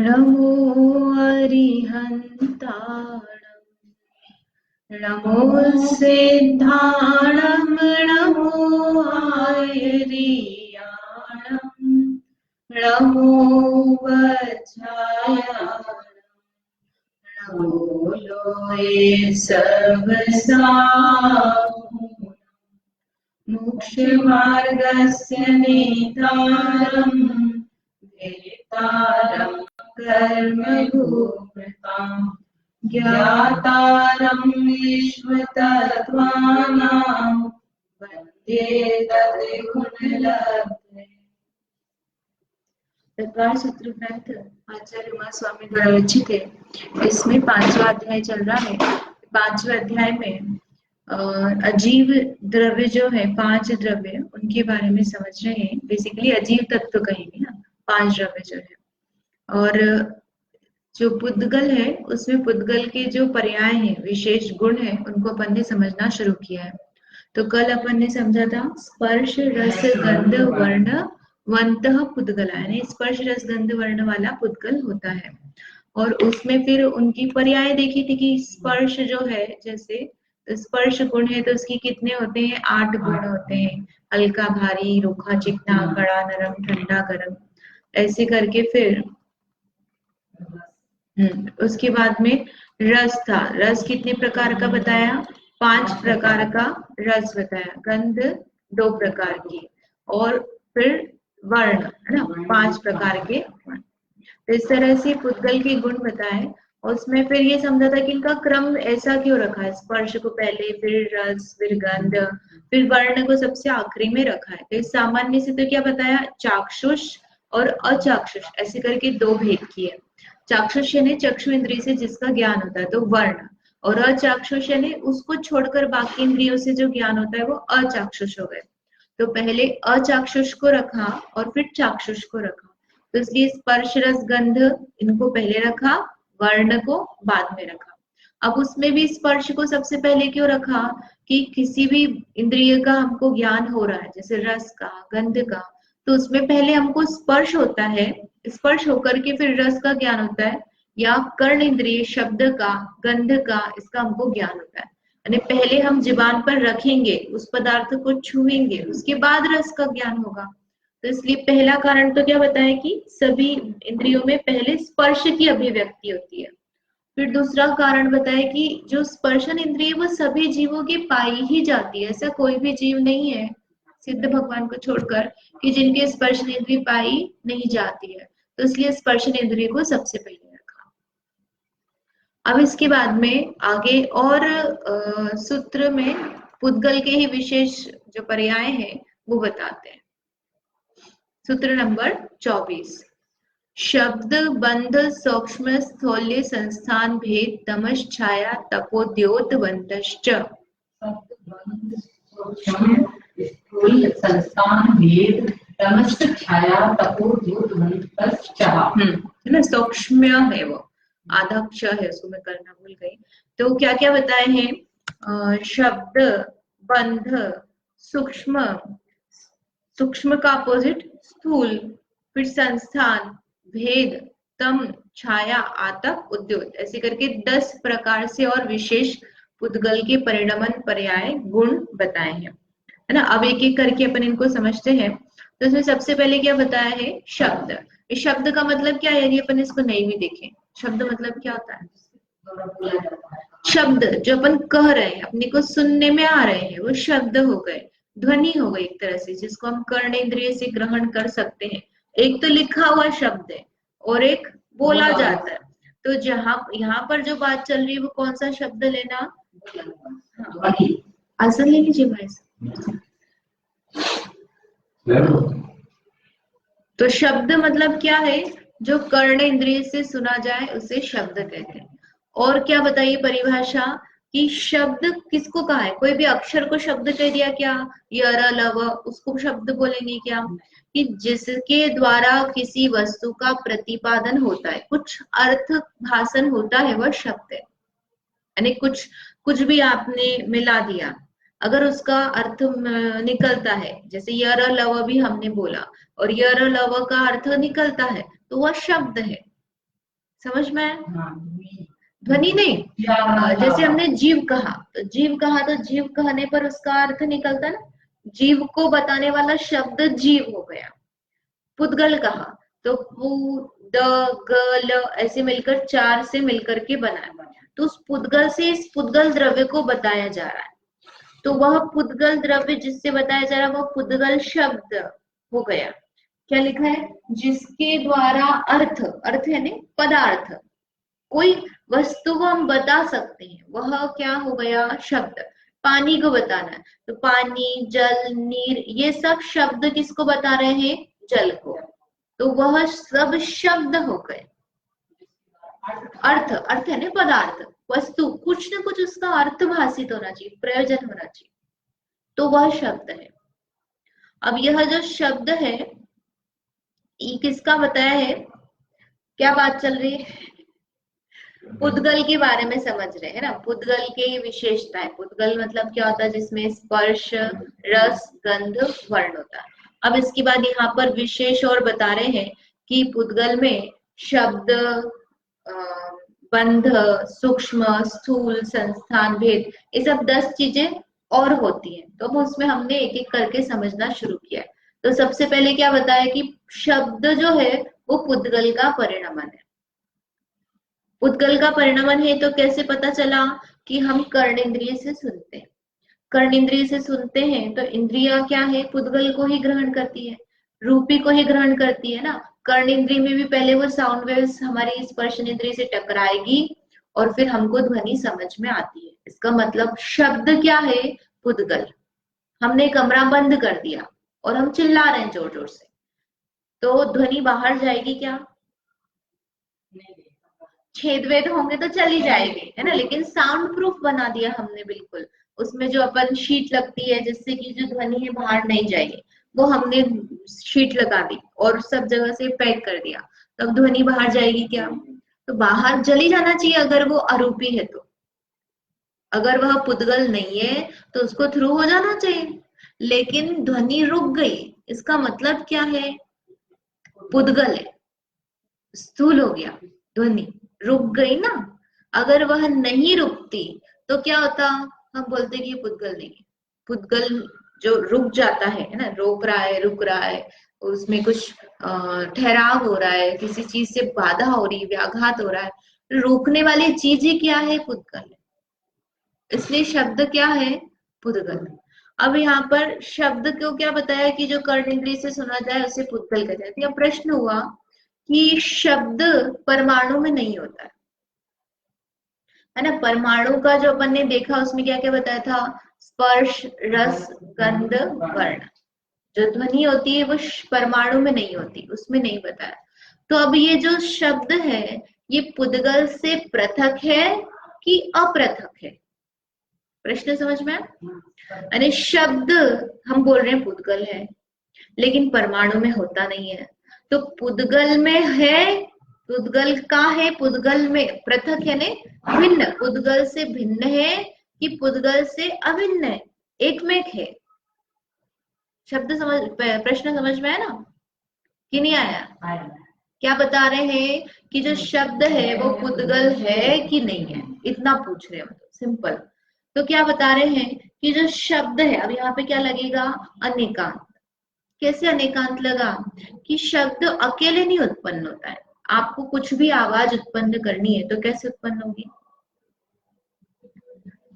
नमो अरिहन्ताणं नमो सिद्धाणं नमो आयर्याणं नमो वज्रायाणं नमो लोये सर्वसाहुं मोक्षमार्गस्य नेतारं वेतारं कर्मभूभृतां ज्ञातारं विश्वतत्त्वानां वन्दे तद्गुणलब्धे। तत्वार सूत्र ग्रंथ आचार्य उमा स्वामी द्वारा रचित है। इसमें 5वां अध्याय चल रहा है। 5वें अध्याय में अजीव द्रव्य जो है, 5 द्रव्य, उनके बारे में समझ रहे हैं। बेसिकली अजीव तत्व कहेंगे ना, 5 द्रव्य जो है। और जो पुद्गल है उसमें पुद्गल के जो पर्याय हैं, विशेष गुण है, उनको अपन ने समझना शुरू किया है। तो कल अपन ने समझा था स्पर्श रस गंध वर्ण वंतः पुद्गला, यानी स्पर्श रस गंध वर्ण वाला पुद्गल होता है। और उसमें फिर उनकी पर्याय देखी थी कि स्पर्श जो है, जैसे स्पर्श गुण है तो उसकी कितने होते हैं, 8 गुण होते हैं। हल्का भारी, रूखा चिकना, कड़ा नरम, ठंडा गर्म, ऐसे करके। फिर उसके बाद में रस था। रस कितने प्रकार का बताया, 5 प्रकार का रस बताया। गंध 2 प्रकार की, और फिर वर्ण है ना, 5 प्रकार के वर्ण। तो इस तरह से पुद्गल के गुण बताए। और उसमें फिर ये समझा था कि इनका क्रम ऐसा क्यों रखा है, स्पर्श को पहले, फिर रस, फिर गंध, फिर वर्ण को सबसे आखिरी में रखा है। तो इस सामान्य से तो क्या बताया, चाक्षुष और अचाक्षुष ऐसे करके 2 भेद किए। चाक्षुष यानी चक्षु इंद्रिय से जिसका ज्ञान होता है तो वर्ण, और अचाक्षुष यानी उसको छोड़कर बाकी इंद्रियों से जो ज्ञान होता है वो अचाक्षुष हो गए। तो पहले अचाक्षुष को रखा और फिर चाक्षुष को रखा। तो इसलिए स्पर्श रस गंध इनको पहले रखा, वर्ण को बाद में रखा। अब उसमें भी स्पर्श को सबसे पहले क्यों रखा, कि किसी भी इंद्रिय का हमको ज्ञान हो रहा है, जैसे रस का, गंध का, तो उसमें पहले हमको स्पर्श होता है, स्पर्श होकर के फिर रस का ज्ञान होता है, या कर्ण इंद्रिय शब्द का, गंध का, इसका हमको ज्ञान होता है। यानी पहले हम जुबान पर रखेंगे, उस पदार्थ को छुएंगे, उसके बाद रस का ज्ञान होगा। तो इसलिए पहला कारण तो क्या बताया कि सभी इंद्रियों में पहले स्पर्श की अभिव्यक्ति होती है। फिर दूसरा कारण बताया कि जो स्पर्शन इंद्रिय वो सभी जीवों की पाई ही जाती है। ऐसा कोई भी जीव नहीं है सिद्ध भगवान को छोड़कर कि जिनके स्पर्शन इंद्रिय पाई नहीं जाती है। तो इसलिए स्पर्शन इंद्रिय को सबसे पहले रखा। अब इसके बाद में आगे और सूत्र में पुद्गल के ही विशेष जो पर्याय है वो बताते हैं। सूत्र नंबर 24, शब्द बंध सूक्ष्म स्थौल्य संस्थान भेद तमस छाया तपोद्योतवन्तश्च। संस्थान भेद तमस छाया तपोद्योतवन्तश्च, है ना, सूक्ष्म है वो, आधा क्ष है, उसको मैं करना भूल गई। तो क्या क्या बताए हैं, शब्द बंध सूक्ष्म, सूक्ष्म का अपोजिट स्थूल, फिर संस्थान, भेद, तम, छाया, आतप, उद्योत, ऐसे करके 10 प्रकार से और विशेष पुद्गल के परिणमन पर्याय गुण बताए हैं, है ना। अब एक एक करके अपन इनको समझते हैं। तो इसमें सबसे पहले क्या बताया है, शब्द। इस शब्द का मतलब क्या है, यदि अपन इसको नहीं भी देखें, शब्द मतलब क्या होता है, शब्द जो अपन कह रहे हैं, अपने को सुनने में आ रहे हैं, वो शब्द हो गए, ध्वनि हो गई एक तरह से, जिसको हम कर्ण इंद्रिय से ग्रहण कर सकते हैं। एक तो लिखा हुआ शब्द है और एक बोला जाता है। तो जहां यहाँ पर जो बात चल रही है वो कौन सा शब्द लेना, आसन ले लीजिए भाई। तो शब्द मतलब क्या है, जो कर्ण इंद्रिय से सुना जाए उसे शब्द कहते हैं। और क्या बताइए परिभाषा, कि शब्द किसको कहा है, कोई भी अक्षर को शब्द कह दिया क्या, यर लव, उसको शब्द बोलेंगे क्या, कि जिसके द्वारा किसी वस्तु का प्रतिपादन होता है, कुछ अर्थ भाषण होता है, वह शब्द है। यानी कुछ भी आपने मिला दिया, अगर उसका अर्थ निकलता है, जैसे यर लव भी हमने बोला और यर लव का अर्थ निकलता है, तो वह शब्द है। समझ में आया? हाँ, ध्वनि नहीं, या जैसे हमने जीव कहा, तो जीव कहा तो जीव कहने पर उसका अर्थ निकलता ना, जीव को बताने वाला शब्द जीव हो गया। पुद्गल कहा तो पु द ग ल ऐसे मिलकर 4 से मिलकर के बना है, तो उस पुद्गल से इस पुद्गल द्रव्य को बताया जा रहा है। तो वह पुद्गल द्रव्य जिससे बताया जा रहा है वह पुद्गल शब्द हो गया। क्या लिखा है? जिसके द्वारा अर्थ, अर्थ है ना पदार्थ, कोई वस्तु को हम बता सकते हैं, वह क्या हो गया? शब्द। पानी को बताना है तो पानी, जल, नीर, ये सब शब्द किसको बता रहे हैं? जल को। तो वह सब शब्द हो गए। अर्थ, अर्थ है ना पदार्थ, वस्तु, कुछ न कुछ उसका अर्थ भाषित होना चाहिए, प्रयोजन होना चाहिए, तो वह शब्द है। अब यह जो शब्द है ये किसका बताया है? क्या बात चल रही है? पुद्गल के बारे में समझ रहे हैं ना, पुद्गल की विशेषताएं। पुद्गल मतलब क्या होता है? जिसमें स्पर्श, रस, गंध, वर्ण होता है। अब इसके बाद यहाँ पर विशेष और बता रहे हैं कि पुद्गल में शब्द, बंध, सूक्ष्म, स्थूल, संस्थान, भेद, ये सब 10 चीजें और होती हैं। तो उसमें हमने एक एक करके समझना शुरू किया है। तो सबसे पहले क्या बताया कि शब्द जो है वो पुद्गल का परिणमन है। पुद्गल का परिणमन है तो कैसे पता चला? कि हम कर्णेंद्रिय से सुनते हैं। कर्णेंद्रिय से सुनते हैं तो इंद्रिया क्या है? पुद्गल को ही ग्रहण करती है, रूपी को ही ग्रहण करती है ना। कर्णेंद्रिय में भी पहले वो साउंड वेव्स हमारी स्पर्शनेंद्रिय से टकराएगी और फिर हमको ध्वनि समझ में आती है। इसका मतलब शब्द क्या है? पुद्गल। हमने कमरा बंद कर दिया और हम चिल्ला रहे हैं जोर जोर से, तो ध्वनि बाहर जाएगी क्या? छेद वेद होंगे तो चली जाएगी, है ना, लेकिन साउंड प्रूफ बना दिया हमने बिल्कुल। उसमें जो अपन शीट लगती है जिससे कि जो ध्वनि है बाहर नहीं जाएगी, वो हमने शीट लगा दी और सब जगह से पैक कर दिया, तब ध्वनि बाहर जाएगी क्या? तो बाहर चली जाना चाहिए अगर वो आरोपी है तो। अगर वह पुद्गल नहीं है तो उसको थ्रू हो जाना चाहिए, लेकिन ध्वनि रुक गई, इसका मतलब क्या है? पुद्गल है, स्थूल हो गया, ध्वनि रुक गई ना। अगर वह नहीं रुकती तो क्या होता? हम बोलते कि ये पुद्गल नहीं है। पुद्गल जो रुक जाता है ना, रोक रहा है, रुक रहा है, उसमें कुछ ठहराव हो रहा है, किसी चीज से बाधा हो रही है, व्याघात हो रहा है, रोकने वाली चीज ही क्या है? पुद्गल। इसलिए शब्द क्या है? पुद्गल। अब यहाँ पर शब्द को क्या बताया कि जो कर्णेंद्रिय से सुना जाए उसे पुद्गल कहते हैं। अब प्रश्न हुआ कि शब्द परमाणु में नहीं होता है ना। परमाणु का जो अपन ने देखा उसमें क्या क्या बताया था? स्पर्श, रस, गंध, वर्ण। जो ध्वनि होती है वो परमाणु में नहीं होती, उसमें नहीं बताया। तो अब ये जो शब्द है ये पुद्गल से पृथक है कि अपृथक है? प्रश्न समझ में आया? यानी शब्द हम बोल रहे हैं पुद्गल है, लेकिन परमाणु में होता नहीं है। तो पुद्गल में है, पुद्गल का है, पुद्गल में पृथक है ने भिन्न, पुद्गल से भिन्न है कि पुद्गल से अभिन्न है, एकमेक है। शब्द समझ, प्रश्न समझ में आया ना कि नहीं आया? क्या बता रहे हैं कि जो शब्द है वो पुद्गल है कि नहीं है, इतना पूछ रहे हैं, मतलब सिंपल। तो क्या बता रहे हैं कि जो शब्द है, अब यहाँ पे क्या लगेगा? अनेकांत। कैसे अनेकांत लगा? कि शब्द अकेले नहीं उत्पन्न होता है। आपको कुछ भी आवाज उत्पन्न करनी है तो कैसे उत्पन्न होगी?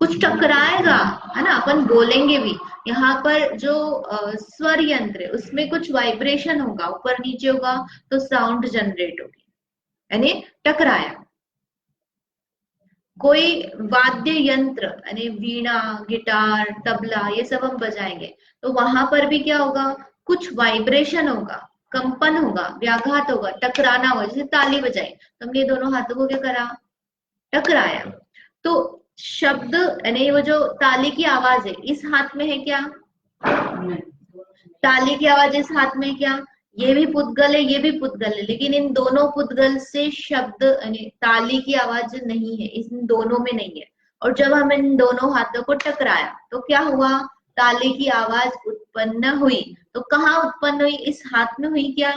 कुछ टकराएगा, है ना, अपन बोलेंगे भी। यहाँ पर जो स्वर यंत्र है उसमें कुछ वाइब्रेशन होगा, ऊपर नीचे होगा, तो साउंड जनरेट होगी, यानी टकराया। कोई वाद्य यंत्र यानी वीणा, गिटार, तबला, ये सब हम बजाएंगे तो वहां पर भी क्या होगा? कुछ वाइब्रेशन होगा, कंपन होगा, व्याघात होगा, टकराना होगा। जैसे ताली बजाई तो हमने दोनों हाथों को क्या करा? टकराया। तो शब्द यानी वो जो ताली की आवाज है इस हाथ में है क्या? ताली की आवाज इस हाथ में है क्या? ये भी पुद्गल है, ये भी पुद्गल है, लेकिन इन दोनों पुद्गल से शब्द यानी ताली की आवाज नहीं है, इन दोनों में नहीं है। और जब हम इन दोनों हाथों को टकराया तो क्या हुआ? ताली की आवाज उत्पन्न हुई। तो कहाँ उत्पन्न हुई? इस हाथ में हुई क्या?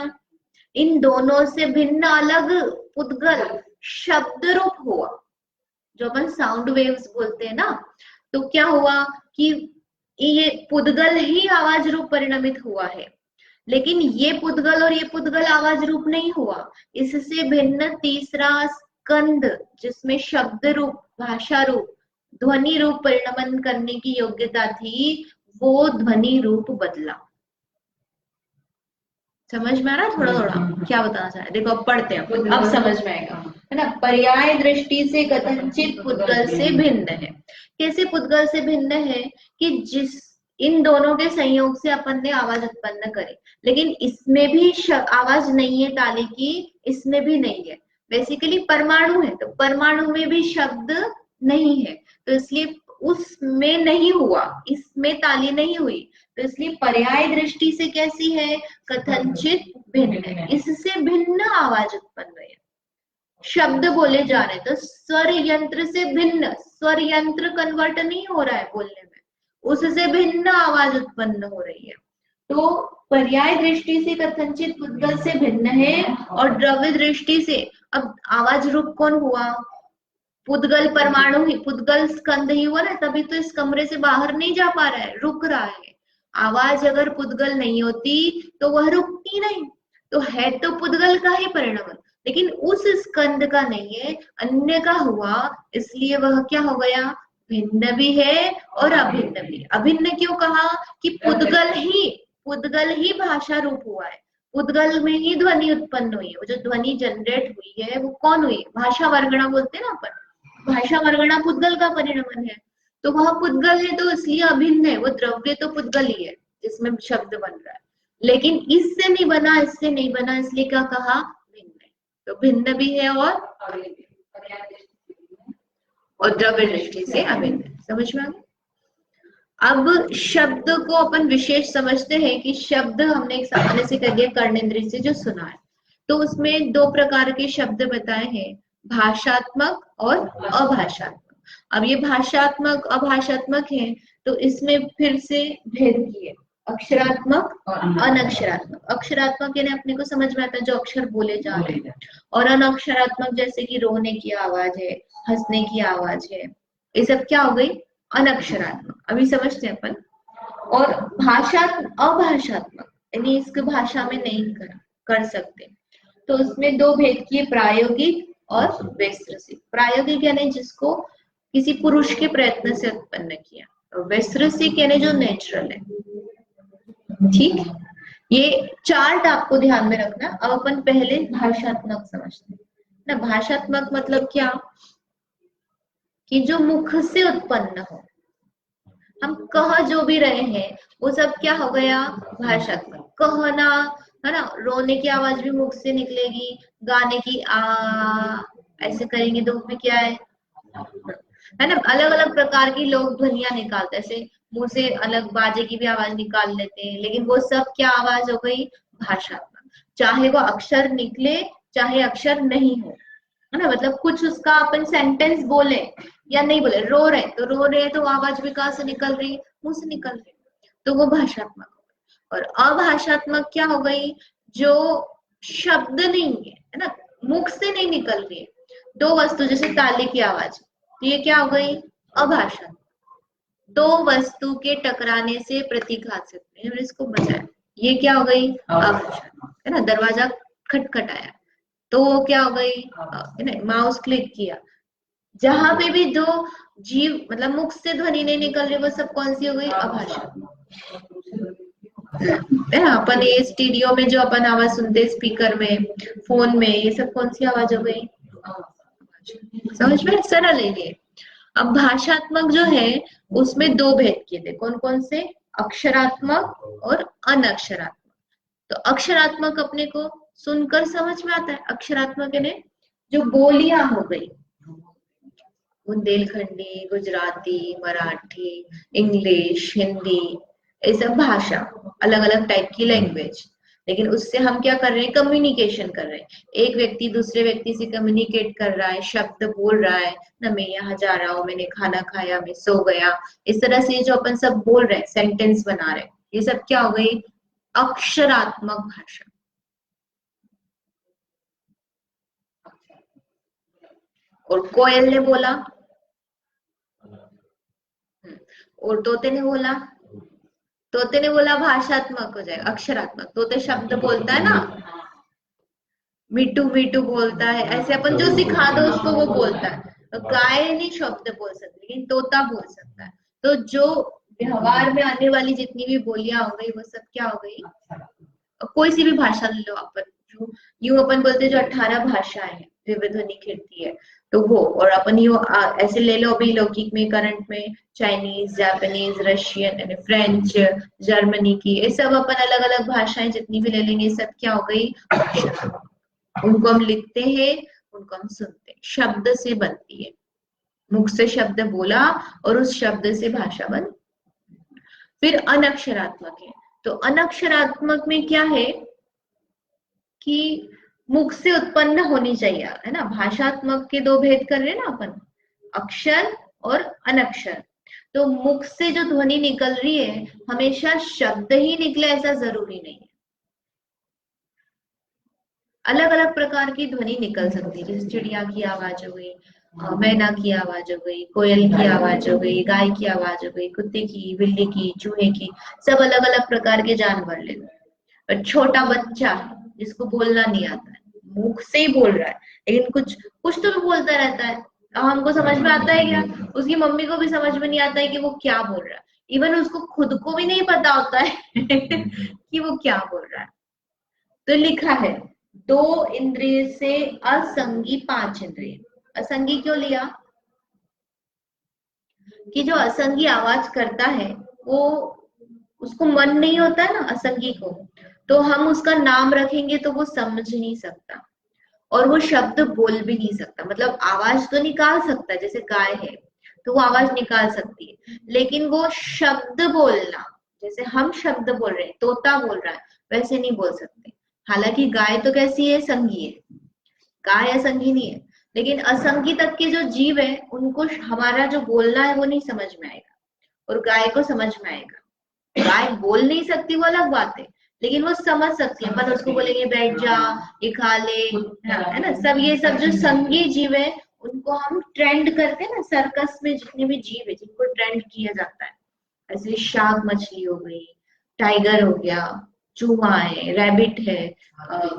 इन दोनों से भिन्न अलग पुद्गल, शब्द रूप हुआ, जो अपन साउंड वेव्स बोलते हैं ना, तो क्या हुआ कि ये पुद्गल ही आवाज रूप परिणमित हुआ है, लेकिन ये पुद्गल और ये पुद्गल आवाज रूप नहीं हुआ। इससे भिन्न तीसरा स्कंद, जिसमें शब्द रूप, भाषा रूप, ध्वनि रूप परिणमन करने की योग्यता थी, वो ध्वनि रूप बदला। समझ में आ रहा है थोड़ा थोड़ा क्या बताना चाह रहे? देखो अब पढ़ते हैं, अब समझ में आएगा, है ना। पर्याय दृष्टि से कथनचित पुद्गल से भिन्न है। कैसे पुद्गल से भिन्न है? कि जिस इन दोनों के संयोग से अपन ने आवाज उत्पन्न करे, लेकिन इसमें भी आवाज नहीं है ताली की, इसमें भी नहीं है। बेसिकली परमाणु है, तो परमाणु में भी शब्द नहीं है, तो इसलिए उसमें नहीं हुआ, इसमें ताली नहीं हुई, तो इसलिए पर्याय दृष्टि से कैसी है? कथनचित भिन्न है, इससे भिन्न आवाज उत्पन्न हुई है। शब्द बोले जा रहे, तो स्वर यंत्र से भिन्न, स्वर यंत्र कन्वर्ट नहीं हो रहा है बोलने में, उससे भिन्न आवाज उत्पन्न हो रही है। तो पर्याय दृष्टि से कथनचित पुद्गल से भिन्न है, और द्रव्य दृष्टि से अब आवाज रूप कौन हुआ? पुद्गल परमाणु ही, पुद्गल स्कंद ही हुआ ना, तभी तो इस कमरे से बाहर नहीं जा पा रहा है, रुक रहा है। आवाज अगर पुद्गल नहीं होती तो वह रुकती नहीं, तो है तो पुद्गल का ही परिणाम, लेकिन उस स्कंद का नहीं है, अन्य का हुआ, इसलिए वह क्या हो गया? भिन्न भी है और अभिन्न भी। अभिन्न क्यों कहा? कि पुद्गल ही भाषा रूप हुआ है, पुद्गल में ही ध्वनि उत्पन्न हुई है। वो जो ध्वनि जनरेट हुई है वो कौन हुई? भाषा वर्गणा बोलते हैं ना अपन, भाषा वर्गणा पुद्गल का परिणमन है, तो वह पुद्गल है, तो इसलिए अभिन्न है। वो द्रव्य तो पुद्गल ही है जिसमें शब्द बन रहा है, लेकिन इससे नहीं बना, इससे नहीं बना, इसलिए क्या कहा? भिन्न है। तो भिन्न भी है और द्रव्य दृष्टि से अभिन्न है। समझ में आ गया? अब शब्द को अपन विशेष समझते हैं कि शब्द हमने एक सामान्य से कह दिया कर्णेंद्रिय से जो सुना है, तो उसमें दो प्रकार के शब्द बताए हैं, भाषात्मक और अभाषात्मक। अब ये भाषात्मक अभाषात्मक है, तो इसमें फिर से भेद किए, अक्षरात्मक और अनक्षरात्मक। अक्षरात्मक यानी अपने को समझ में आता है जो अक्षर बोले जा रहे हैं, और अनक्षरात्मक जैसे कि रोने की आवाज है, हंसने की आवाज है, ये सब क्या हो गई? अनक्षरात्मक। अभी समझते हैं अपन। और अभाषात्मक यानी इसको भाषा में नहीं कर सकते, तो उसमें दो भेद किए, प्रायोगिक और वैश्रसिक। प्रायोगिक यानी जिसको किसी पुरुष के प्रयत्न से उत्पन्न किया, और वैश्रसिक यानी जो नेचुरल है। ठीक है, ये चार्ट आपको ध्यान में रखना। अब अपन पहले भाषात्मक समझते हैं ना। भाषात्मक मतलब क्या? कि जो मुख से उत्पन्न हो, हम कह जो भी रहे हैं वो सब क्या हो गया? भाषात्मक। कहना है ना, रोने की आवाज भी मुख से निकलेगी, गाने की आ ऐसे करेंगे तो उसमें क्या है ना, अलग अलग प्रकार की लोग ध्वनियां निकालते हैं, ऐसे मुंह से अलग बाजे की भी आवाज निकाल लेते हैं, लेकिन वो सब क्या आवाज हो गई? भाषात्मक। चाहे वो अक्षर निकले चाहे अक्षर नहीं हो, है ना, मतलब कुछ उसका अपन सेंटेंस बोले या नहीं बोले, रो रहे तो रो रहे तो आवाज भी कहाँ से निकल रही? मुंह से निकल रही, तो वो भाषात्मक। और अभाषात्मक क्या हो गई? जो शब्द नहीं है ना, मुख से नहीं निकल रही है, दो वस्तु जैसे ताली की आवाज, तो ये क्या हो गई? अभाषात्मक। दो वस्तु के टकराने से प्रतीघात से, इसको बचाया, ये क्या हो गई? अभाषात्मक, है ना। दरवाजा खटखटाया तो वो क्या हो गई? है ना, माउस क्लिक किया, जहां पे भी दो जीव मतलब मुख से ध्वनि नहीं निकल रही, वो सब कौन सी हो गई? अभाषात्मक। है ना, अपन ये स्टूडियो में जो अपन आवाज सुनते, स्पीकर में, फोन में, ये सब कौन सी आवाज हो गई? समझ में? सरल है ये। अब भाषात्मक जो है उसमें दो भेद किए थे, कौन कौन से? अक्षरात्मक और अनक्षरात्मक। तो अक्षरात्मक अपने को सुनकर समझ में आता है, अक्षरात्मक यानी जो बोलियां हो गई, बुंदेलखंडी, गुजराती, मराठी, इंग्लिश, हिंदी, ये सब भाषा, अलग अलग टाइप की लैंग्वेज, लेकिन उससे हम क्या कर रहे हैं? कम्युनिकेशन कर रहे हैं। एक व्यक्ति दूसरे व्यक्ति से कम्युनिकेट कर रहा है, शब्द बोल रहा है ना, मैं यहाँ जा रहा हूँ, मैंने खाना खाया, मैं सो गया, इस तरह से जो अपन सब बोल रहे हैं, सेंटेंस बना रहे हैं, ये सब क्या हो गई? अक्षरात्मक भाषा। और कोयल ने बोला, और तोते ने बोला भाषात्मक हो जाएगा, अक्षरात्मक। तोते शब्द बोलता है ना, मीटू मीटू बोलता है, ऐसे अपन जो सिखा दो उसको वो बोलता है। तो गाय नहीं शब्द बोल सकती, लेकिन तोता बोल सकता है। तो जो व्यवहार में आने वाली जितनी भी बोलियां हो गई वो सब क्या हो गई, कोई सी भी भाषा ले लो अपन, जो यूं अपन बोलते हैं जो 18 भाषाएं हैं, विविध ध्वनि कीर्ति है, तो वो, और अपन यूं ऐसे ले लो अभी लौकिक में करंट में Chinese, Japanese, Russian, French, Germany की, ये सब अपन अलग अलग भाषाएं जितनी भी ले लेंगे, सब क्या हो गई, अक्षर। उनको हम लिखते हैं, उनको हम सुनते हैं, शब्द से बनती है, मुख से शब्द बोला और उस शब्द से भाषा बन। फिर अनक्षरात्मक है, तो अनक्षरात्मक में क्या है कि मुख से उत्पन्न होनी चाहिए, है ना। भाषात्मक के दो भेद कर रहे हैं ना अपन, अक्षर और अनक्षर। तो मुख से जो ध्वनि निकल रही है हमेशा शब्द ही निकले ऐसा जरूरी नहीं है, अलग अलग प्रकार की ध्वनि निकल सकती है, जैसे चिड़िया की आवाज हो गई, मैना की आवाज हो गई, कोयल की आवाज हो गई, गाय की आवाज हो गई, कुत्ते की, बिल्ली की, चूहे की, सब अलग अलग प्रकार के जानवर ले लो। और छोटा बच्चा जिसको बोलना नहीं आता है, मुख से ही बोल रहा है, लेकिन कुछ कुछ तो बोलता रहता है, हमको समझ में आता है क्या, उसकी मम्मी को भी समझ में नहीं आता है कि वो क्या बोल रहा है, इवन उसको खुद को भी नहीं पता होता है कि वो क्या बोल रहा है। तो लिखा है 2 इंद्रिय से असंगी 5 इंद्रिय। असंगी क्यों लिया, कि जो असंगी आवाज करता है वो, उसको मन नहीं होता है ना असंगी को, तो हम उसका नाम रखेंगे तो वो समझ नहीं सकता और वो शब्द बोल भी नहीं सकता। मतलब आवाज तो निकाल सकता है, जैसे गाय है तो वो आवाज निकाल सकती है, लेकिन वो शब्द बोलना, जैसे हम शब्द बोल रहे हैं, तोता बोल रहा है, वैसे नहीं बोल सकते। हालांकि गाय तो कैसी है, संगी है, गाय असंगी नहीं है, लेकिन असंगी तक के जो जीव है उनको हमारा जो बोलना है वो नहीं समझ में आएगा, और गाय को समझ में आएगा। गाय बोल नहीं सकती वो अलग बात है, लेकिन वो समझ सकती है, अपन उसको बोलेंगे बैठ जा, ये खा ले, है ना। सब ये सब जो संगी जीव है उनको हम ट्रेंड करते हैं ना, सर्कस में जितने भी जीव है जिनको ट्रेंड किया जाता है, ऐसे शार्क मछली हो गई, टाइगर हो गया, चूहा है, रैबिट है,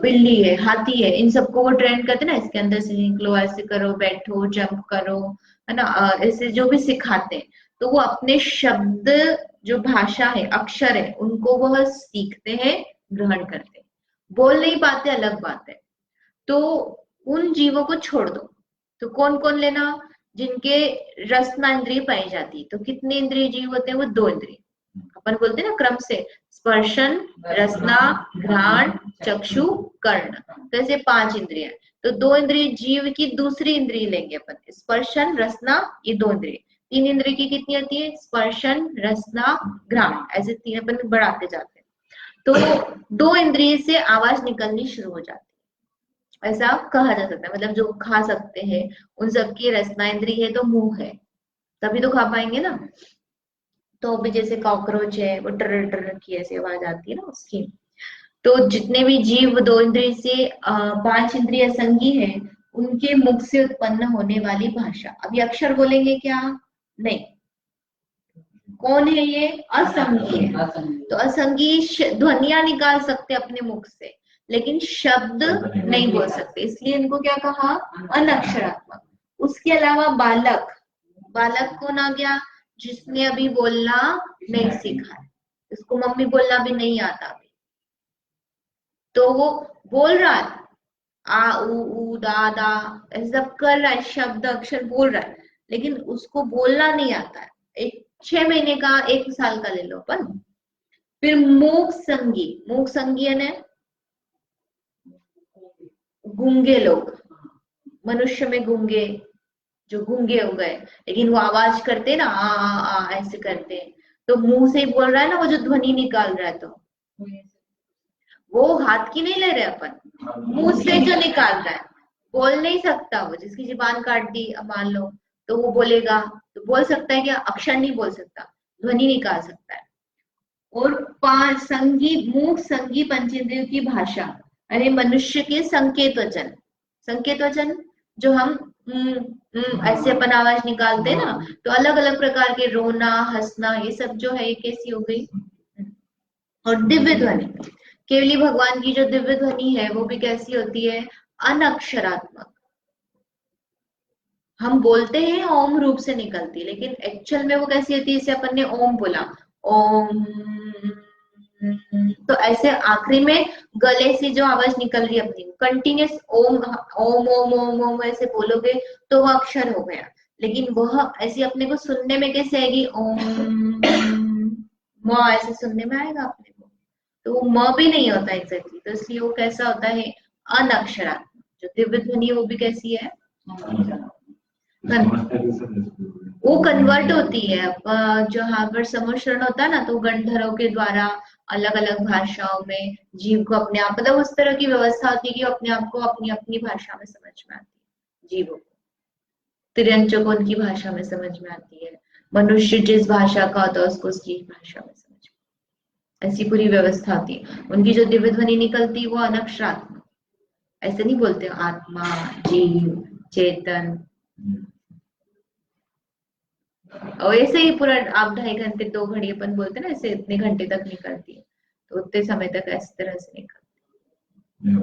बिल्ली है, हाथी है, इन सबको वो ट्रेंड करते हैं ना, इसके अंदर से निकलो, ऐसे करो, बैठो, जंप करो, है ना, ऐसे जो भी सिखाते हैं। तो वो अपने शब्द, जो भाषा है, अक्षर है, उनको वह सीखते हैं, ग्रहण करते हैं, बोल नहीं पाते अलग बात है। तो उन जीवों को छोड़ दो। तो कौन कौन लेना, जिनके रसना इंद्रिय पाई जाती है। तो कितने इंद्रिय जीव होते हैं, वो 2 इंद्रिय, अपन बोलते हैं ना क्रम से, स्पर्शन, रसना, घ्राण, चक्षु, कर्ण, तो ऐसे 5 इंद्रिय। तो 2 इंद्रिय जीव की दूसरी इंद्रिय लेंगे अपन, स्पर्शन, रसना, ये 2 इंद्रिय। 3 इंद्रिय की कितनी होती है, स्पर्शन, रसना, घ्राण, ऐसे 3 अपन बढ़ाते जाते हैं। तो 2 इंद्रिय से आवाज निकलनी शुरू हो जाती है, ऐसा कहा जा सकता है। मतलब जो खा सकते हैं उन सबकी रसना इंद्रिय है तो मुंह है, तभी तो खा पाएंगे ना। तो अभी जैसे कॉकरोच है, वो टर टर की ऐसी आवाज आती है ना उसकी। तो जितने भी जीव 2 इंद्रिय से 5 इंद्रिय असंगी है, उनके मुख से उत्पन्न होने वाली भाषा, अभी अक्षर बोलेंगे क्या, नहीं, कौन है ये, असंगी है। तो असंगी ध्वनिया निकाल सकते अपने मुख से, लेकिन शब्द नहीं बोल सकते, इसलिए इनको क्या कहा, अनक्षरात्मक। उसके अलावा बालक, बालक कौन आ गया, जिसने अभी बोलना नहीं सीखा है, उसको मम्मी बोलना भी नहीं आता अभी, तो वो बोल रहा है, आ उ दा दा ऐसे सब कर रहा है, शब्द अक्षर बोल रहा है, लेकिन उसको बोलना नहीं आता है। एक 6 महीने का, 1 साल का ले लो अपन। फिर मूक संगी, मूक संगी है गूंगे लोग, मनुष्य में गूंगे, जो गूंगे हो गए, लेकिन वो आवाज करते ना, आ ऐसे करते, तो मुंह से ही बोल रहा है ना, वो जो ध्वनि निकाल रहा है, तो वो हाथ की नहीं ले रहे अपन, मुंह से जो निकाल रहा है। बोल नहीं सकता वो, जिसकी जुबान काट दी अब मान लो, तो वो बोलेगा, तो बोल सकता है क्या, अक्षर नहीं बोल सकता, ध्वनि निकाल सकता है। और 5 संगी, मूक संगी पंचेंद्रियों की भाषा, अरे मनुष्य के संकेत वचन, संकेत वचन जो हम ऐसे अपन आवाज निकालते हैं ना, तो अलग अलग प्रकार के रोना, हंसना, ये सब जो है ये कैसी हो गई। और दिव्य ध्वनि, केवली भगवान की जो दिव्य ध्वनि है वो भी कैसी होती है, अनक्षरात्मक। हम बोलते हैं ओम रूप से निकलती है, लेकिन एक्चुअल में वो कैसी होती है, जैसे अपन ने ओम बोला, ओम, तो ऐसे आखिरी में गले से जो आवाज निकल रही है अपनी, कंटिन्यूस ओम ओम ओम ओम ओम ऐसे बोलोगे तो वो अक्षर हो गया। लेकिन वह ऐसे अपने को सुनने में कैसे आएगी, ओम म ऐसे सुनने में आएगा अपने को, तो वो म भी नहीं होता एग्जैक्टली, तो इसलिए वो कैसा होता है, अनक्षरात्मक। जो दिव्य ध्वनि है वो भी कैसी है, वो कन्वर्ट होती है। जहाँ पर समूश्रण होता है ना, तो गंधर्वों के द्वारा अलग अलग भाषाओं में जीव को अपने आप, मतलब उस तरह की व्यवस्था होती है कि अपने आप को अपनी अपनी भाषा में समझ में आती है, जीवों को तिर्यंचों को उनकी भाषा में समझ में आती है, मनुष्य जिस भाषा का होता है उसको उसकी भाषा में समझ में, ऐसी पूरी व्यवस्था होती है। उनकी जो दिव्य ध्वनि निकलती है वो अनक्षरात्मक, ऐसे नहीं बोलते आत्मा, जीव, चेतन, और ऐसे ही पूरा आप 2.5 घंटे 2 घड़ी अपन बोलते हैं ना, ऐसे इतने घंटे तक निकलती है, तो उतने समय तक इस तरह से निकलती है।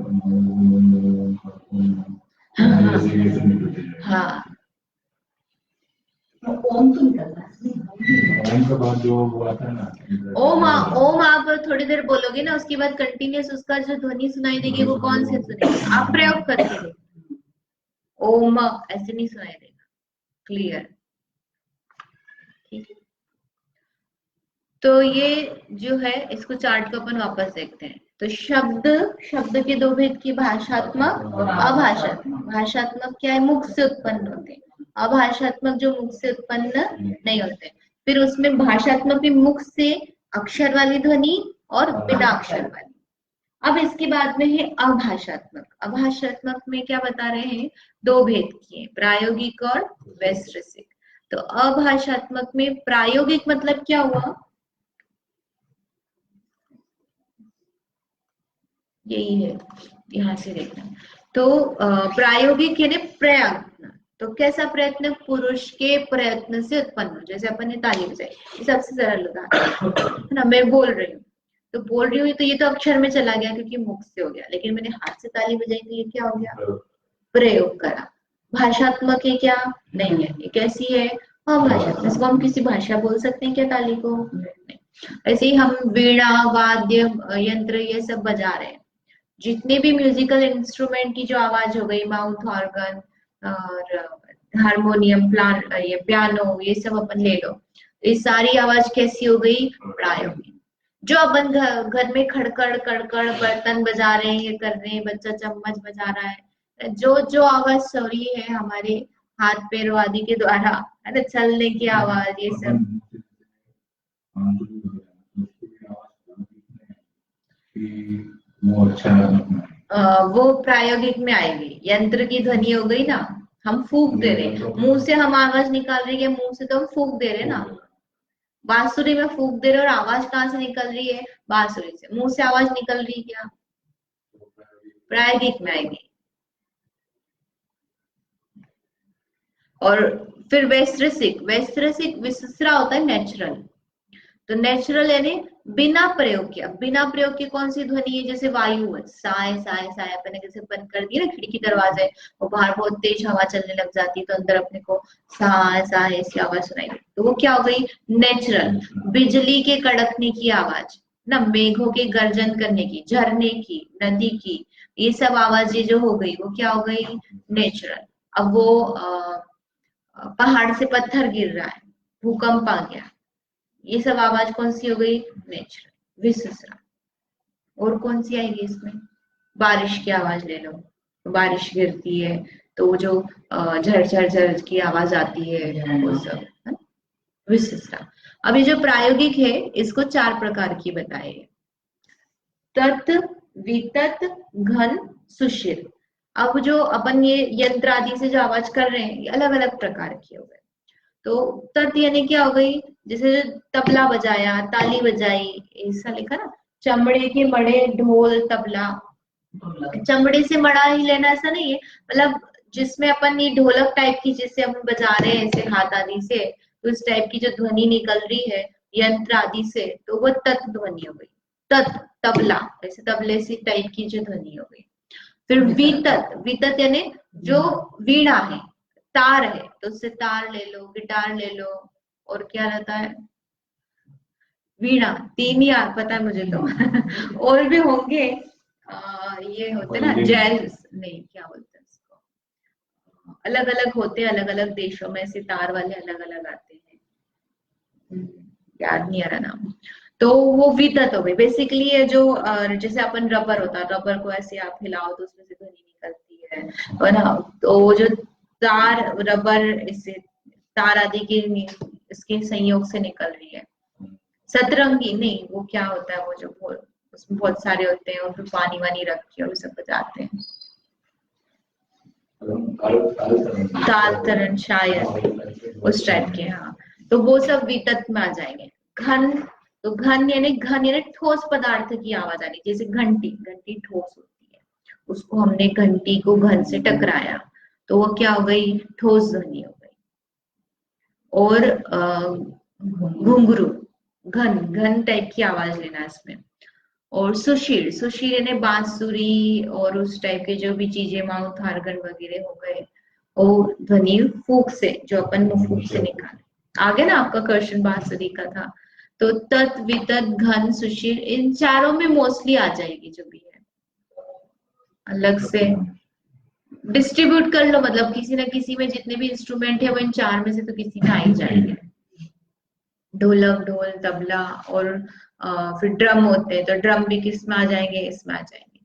हाँ ओम तो निकलता है, ओम के बाद जो हुआ था ना, ओम, ओम आप थोड़ी देर बोलोगे ना, उसके बाद कंटिन्यूस उसका जो ध्वनि सुनाई देगी वो कौन से सुनेगी, आप प्रयोग करके देखो, ओम ऐसे नहीं सुनाई देगा क्लियर, ठीक है। तो ये जो है इसको चार्ट को अपन वापस देखते हैं। तो शब्द, शब्द के दो भेद की, भाषात्मक और अभाषात्मक। भाषात्मक क्या है, मुख से उत्पन्न होते हैं, अभाषात्मक जो मुख से उत्पन्न नहीं होते। फिर उसमें भाषात्मक भी मुख से अक्षर वाली ध्वनि और बिना अक्षर वाली। अब इसके बाद में है अभाषात्मक। अभाषात्मक में क्या बता रहे हैं, दो भेद किए, प्रायोगिक और वैश्रसिक। तो अभाषात्मक में प्रायोगिक मतलब क्या हुआ, यही है, यहाँ से देखना। तो प्रायोगिक यानी प्रयत्न, तो कैसा प्रयत्न, पुरुष के प्रयत्न से उत्पन्न हो, जैसे अपन ने ताली बजाई, ये सबसे सरल उदाहरण है ना। मैं बोल रही हूँ, तो बोल रही हूँ तो ये तो अक्षर में चला गया क्योंकि मुख से हो गया, लेकिन मैंने हाथ से ताली बजाई तो ये क्या हो गया, प्रयोग करा। भाषात्मक है क्या, नहीं है, ये कैसी है, अभाषात्मक। इसको हम किसी भाषा बोल सकते हैं क्या, ताली को, नहीं। ऐसे ही हम वीणा, वाद्य यंत्र ये सब बजा रहे हैं, जितने भी म्यूजिकल इंस्ट्रूमेंट की जो आवाज हो गई, माउथ ऑर्गन और हारमोनियम, ये पियानो, ये सब अपन ले लो, ये सारी आवाज कैसी हो गई, प्रायोगिक। जो अपन घर में खड़कड़ कड़कड़ बर्तन बजा रहे हैं, ये कर रहे हैं, बच्चा चम्मच बजा रहा है, जो जो आवाज हो रही है हमारे हाथ पैरों आदि के द्वारा, है ना, चलने की आवाज, ये सब वो प्रायोगिक में आएगी। यंत्र की ध्वनि हो गई ना, हम फूंक दे रहे, मुंह से हम आवाज निकाल रही है, मुंह से तो हम फूंक दे रहे ना, बांसुरी में फूंक दे रहे, और आवाज कहाँ से निकल रही है, बांसुरी से, मुंह से आवाज निकल रही है क्या, प्रायोगिक में आएगी। और फिर वैश्रसिक, वैश्रसिक विसुसरा होता है नेचुरल। तो नेचुरल यानी बिना प्रयोग किया, बिना प्रयोग की कौन सी ध्वनि है, जैसे वायु है, साय साय साय, अपन ने जैसे बंद कर दिया ना खिड़की दरवाजे, वो बाहर बहुत तेज हवा चलने लग जाती है, तो अंदर अपने को साय साय ऐसी आवाज सुनाई, तो वो क्या हो गई, नेचुरल। बिजली के कड़कने की आवाज ना, मेघों के गर्जन करने की, झरने की, नदी की, ये सब आवाजें जो हो गई वो क्या हो गई, नेचुरल। अब वो पहाड़ से पत्थर गिर रहा है, भूकंप आ गया, ये सब आवाज कौन सी हो गई, नेचुरल, विसुसरा। और कौन सी आएगी इसमें, बारिश की आवाज ले लो, तो बारिश गिरती है तो वो जो झर झर झर की आवाज आती है, वो सब है विसुसरा। अब ये जो प्रायोगिक है इसको 4 प्रकार की बताए, तत्, वितत, घन, सुषिर। अब जो अपन ये यंत्र आदि से जो आवाज कर रहे हैं ये अलग अलग प्रकार की हो गए। तो तत् यानी क्या हो गई, जैसे तबला बजाया, ताली बजाई, ऐसा लिखा ना, चमड़े के मड़े ढोल तबला, चमड़े से मड़ा ही लेना ऐसा नहीं है, मतलब जिसमें अपन ये ढोलक टाइप की जिससे हम बजा रहे हैं ऐसे हाथ आदि से, तो इस टाइप की जो ध्वनि निकल रही है यंत्र आदि से, तो वो तत् ध्वनि हो गई। तत् तबला, ऐसे तबले सी टाइप की जो ध्वनि हो गई। फिर वितत, वितत यानी जो वीणा है, तार है, तो उससे तार ले लो, गिटार ले लो, और क्या रहता है, वीणा। 3 यार पता है मुझे तो और भी होंगे। ये होते ना जैज, नहीं क्या बोलते हैं इसको, अलग अलग होते हैं, अलग अलग देशों में सितार वाले अलग अलग आते हैं, याद नहीं आ रहा नाम। तो वो वितत हो गई। बेसिकली ये जो जैसे अपन रबर होता है, रबर को ऐसे आप हिलाओ तो उसमें से ध्वनि निकलती है ना। तो वो जो तार, रबर इससे तार आदि के इसके संयोग से निकल रही है। सतरंगी नहीं, वो क्या होता है, वो जो उसमें बहुत सारे होते हैं और फिर पानी वानी रख के और सब बजाते हैं, ताल तरन शायद उस टाइप के। हाँ, तो वो सब वितत में आ जाएंगे। घन, तो घन यानी ठोस पदार्थ की आवाज आ रही, जैसे घंटी, घंटी ठोस होती है, उसको हमने घंटी को घन से टकराया तो वो क्या हो गई, ठोस ध्वनि हो गई। और घुंघरू, घन घन टाइप की आवाज लेना इसमें। और सुशीर, सुशीर यानी बांसुरी और उस टाइप के जो भी चीजें, माउथ आर्गन वगैरह हो गए, और ध्वनि फूक से, जो अपन मुंह फूक से निकाले। आगे ना आपका क्वेश्चन बांसुरी का था। तो तत्, वितत, घन, सुशीर, इन चारों में मोस्टली आ जाएगी जो भी है। अलग से डिस्ट्रीब्यूट कर लो, मतलब किसी ना किसी में जितने भी इंस्ट्रूमेंट है वो इन 4 में से तो किसी में आ ही जाएंगे। ढोलक, ढोल, तबला, और फिर ड्रम होते हैं, तो ड्रम भी किस में आ जाएंगे, इसमें आ जाएंगे।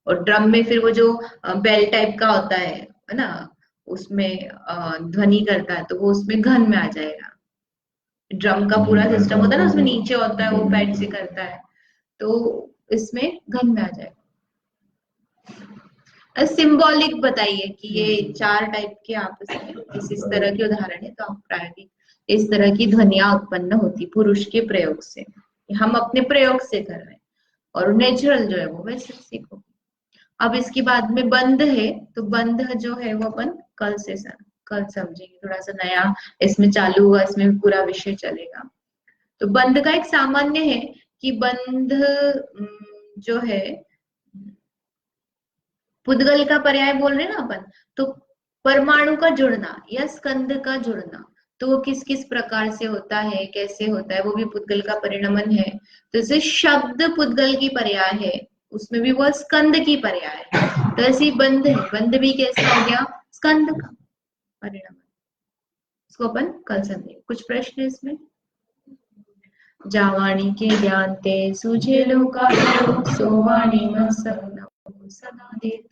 और ड्रम में फिर वो जो बेल टाइप का होता है ना, उसमें ध्वनि करता है, तो वो उसमें घन में आ जाएगा। ड्रम का पूरा सिस्टम होता है ना, उसमें नीचे होता है, वो पैड से करता है, तो इसमें घन में आ जाएगा। सिंबॉलिक बताइए कि ये 4 टाइप के आपस में इस तरह के उदाहरण है, तो आप प्रायोगिक इस तरह की ध्वनियां उत्पन्न होती पुरुष के प्रयोग से, हम अपने प्रयोग से कर रहे हैं, और नेचुरल जो है वो वैसे सीखो। अब इसके बाद में बंध है, तो बंध जो है वो अपन कल समझेंगे, थोड़ा सा नया इसमें चालू हुआ, इसमें पूरा विषय चलेगा। तो बंध का एक सामान्य है कि बंध जो है, पुद्गल का पर्याय बोल रहे ना अपन, तो परमाणु का जुड़ना या स्कंद का जुड़ना, तो वो किस किस प्रकार से होता है, कैसे होता है, वो भी पुद्गल का परिणमन है। तो जैसे शब्द पुद्गल की पर्याय है, उसमें भी वो स्कंद की पर्याय है, तो ऐसे ही बंध है, बंध भी कैसा हो गया, स्कंद का परिणमन। इसको अपन कल समझेंगे। कुछ प्रश्न इसमें? जावाणी के ज्ञान ते सूझे लोका, सोवाणी मन सदा देते।